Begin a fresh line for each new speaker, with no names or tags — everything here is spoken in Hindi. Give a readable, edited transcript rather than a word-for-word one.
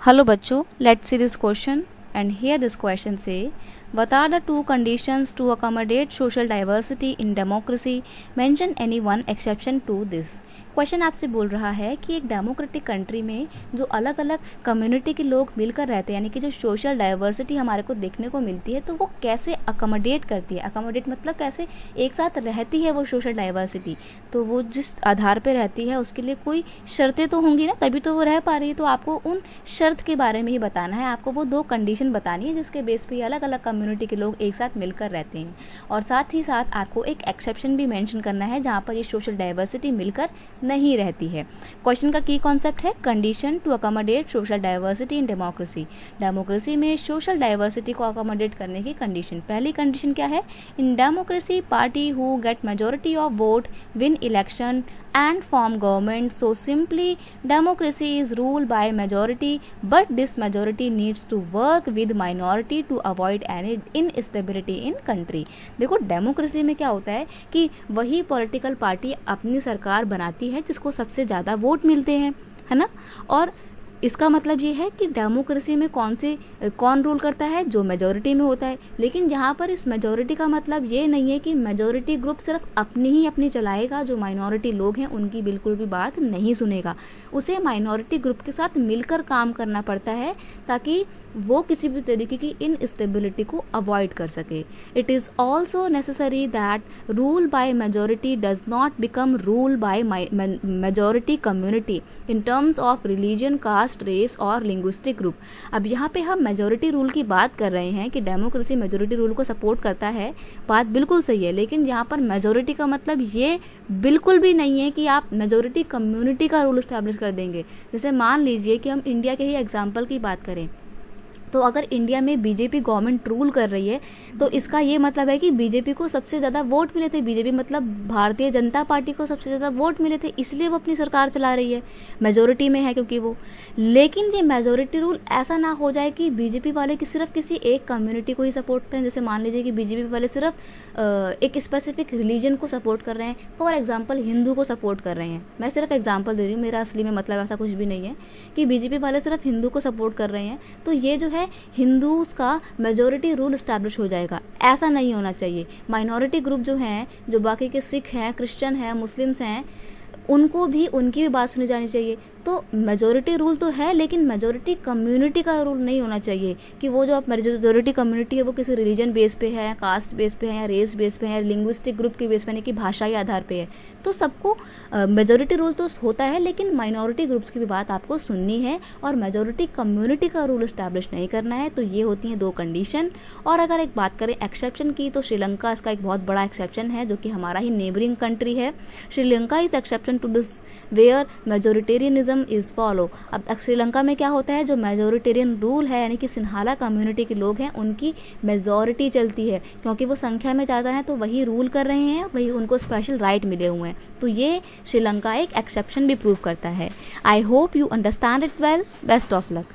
Hello बच्चों, let's see this question and here this question say, what are the two conditions to accommodate social diversity in democracy? Mention any one exception to this. Question आपसे बोल रहा है कि एक डेमोक्रेटिक कंट्री में जो अलग अलग कम्युनिटी के लोग मिलकर रहते हैं, यानी कि जो सोशल डाइवर्सिटी हमारे को देखने को मिलती है, तो वो कैसे अकोमोडेट करती है। अकोमोडेट मतलब कैसे एक साथ रहती है वो सोशल डाइवर्सिटी। तो वो जिस आधार पे रहती है उसके लिए कोई शर्तें तो होंगी ना, तभी तो वो रह पा रही है। तो आपको उन शर्त के बारे में ही बताना है। आपको वो दो कंडीशन बतानी है जिसके बेस पे अलग अलग कम्युनिटी के लोग एक साथ मिलकर रहते हैं, और साथ ही साथ आपको एक एक्सेप्शन भी मेंशन करना है जहाँ पर ये सोशल डाइवर्सिटी मिलकर नहीं रहती है। क्वेश्चन का की कॉन्सेप्ट है condition to accommodate social diversity in democracy. Democracy में सोशल डाइवर्सिटी को अकोमोडेट करने की कंडीशन, पहली कंडीशन क्या है, in democracy party who get majority of vote win election and form government. So simply democracy is ruled by majority, but this majority needs to work with minority to avoid any instability in country. देखो डेमोक्रेसी में क्या होता है कि वही पॉलिटिकल पार्टी अपनी सरकार बनाती है जिसको सबसे ज़्यादा वोट मिलते हैं, है ना। और इसका मतलब ये है कि डेमोक्रेसी में कौन रूल करता है, जो मेजॉरिटी में होता है। लेकिन यहाँ पर इस मेजॉरिटी का मतलब ये नहीं है कि मेजॉरिटी ग्रुप सिर्फ अपनी चलाएगा, जो माइनॉरिटी लोग हैं उनकी बिल्कुल भी बात नहीं सुनेगा। उसे माइनॉरिटी ग्रुप के साथ मिलकर काम करना पड़ता है ताकि वो किसी भी तरीके की इनस्टेबिलिटी को अवॉइड कर सके। It is also necessary that rule by majority does not become rule by majority community in terms of religion, caste, race और लिंग्विस्टिक ग्रुप। अब यहाँ पे हम मेजॉरिटी रूल की बात कर रहे हैं कि डेमोक्रेसी मेजॉरिटी रूल को सपोर्ट करता है, बात बिल्कुल सही है। लेकिन यहाँ पर मेजॉरिटी का मतलब ये बिल्कुल भी नहीं है कि आप मेजॉरिटी कम्युनिटी का रूल इस्टेब्लिश कर देंगे। जैसे मान लीजिए कि हम इंडिया के ही एग्जाम्पल की बात करें, तो अगर इंडिया में बीजेपी गवर्नमेंट रूल कर रही है तो इसका ये मतलब है कि बीजेपी को सबसे ज़्यादा वोट मिले थे। बीजेपी मतलब भारतीय जनता पार्टी को सबसे ज़्यादा वोट मिले थे, इसलिए वो अपनी सरकार चला रही है, मेजोरिटी में है क्योंकि वो। लेकिन ये मेजोरिटी रूल ऐसा ना हो जाए कि बीजेपी वाले की सिर्फ किसी एक कम्युनिटी को ही सपोर्ट करें। जैसे मान लीजिए कि बीजेपी वाले सिर्फ एक स्पेसिफिक रिलीजन को सपोर्ट कर रहे हैं, फॉर एग्जाम्पल हिंदू को सपोर्ट कर रहे हैं। मैं सिर्फ एग्जाम्पल दे रही हूँ, मेरा असली में मतलब ऐसा कुछ भी नहीं है कि बीजेपी वाले सिर्फ हिंदू को सपोर्ट कर रहे हैं तो ये जो है हिंदूज का मेजॉरिटी रूल इस्टेब्लिश हो जाएगा। ऐसा नहीं होना चाहिए। माइनॉरिटी ग्रुप जो हैं, जो बाकी के सिख हैं, क्रिश्चियन हैं, मुस्लिम्स हैं, उनको भी उनकी भी बात सुनी जानी चाहिए। तो मेजॉरिटी रूल तो है लेकिन मेजॉरिटी कम्युनिटी का रूल नहीं होना चाहिए कि वो जो मेजॉरिटी कम्युनिटी है वो किसी रिलीजन बेस पे है, कास्ट बेस पे है, या रेस बेस पे है, या लिंग्विस्टिक ग्रुप के बेस पे, यानी कि भाषाई आधार पे है। तो सबको मेजॉरिटी रूल तो होता है लेकिन माइनॉरिटी ग्रुप्स की भी बात आपको सुननी है और मेजॉरिटी कम्युनिटी का रूल इस्टेब्लिश नहीं करना है। तो ये होती हैं दो कंडीशन। और अगर एक बात करें एक्सेप्शन की, तो श्रीलंका इसका एक बहुत बड़ा एक्सेप्शन है, जो कि हमारा ही नेबरिंग कंट्री है। Sri Lanka is exception to this where majoritarianism is follow. अब श्रीलंका में क्या होता है, जो मेजोरिटेरियन रूल है, यानी कि सिन्हाला कम्युनिटी के लोग हैं उनकी मेजॉरिटी चलती है, क्योंकि वो संख्या में ज़्यादा हैं तो वही रूल कर रहे हैं, वही उनको स्पेशल राइट मिले हुए हैं। तो ये श्रीलंका एक एक्सेप्शन भी प्रूव करता है। I hope you understand it well. Best of luck.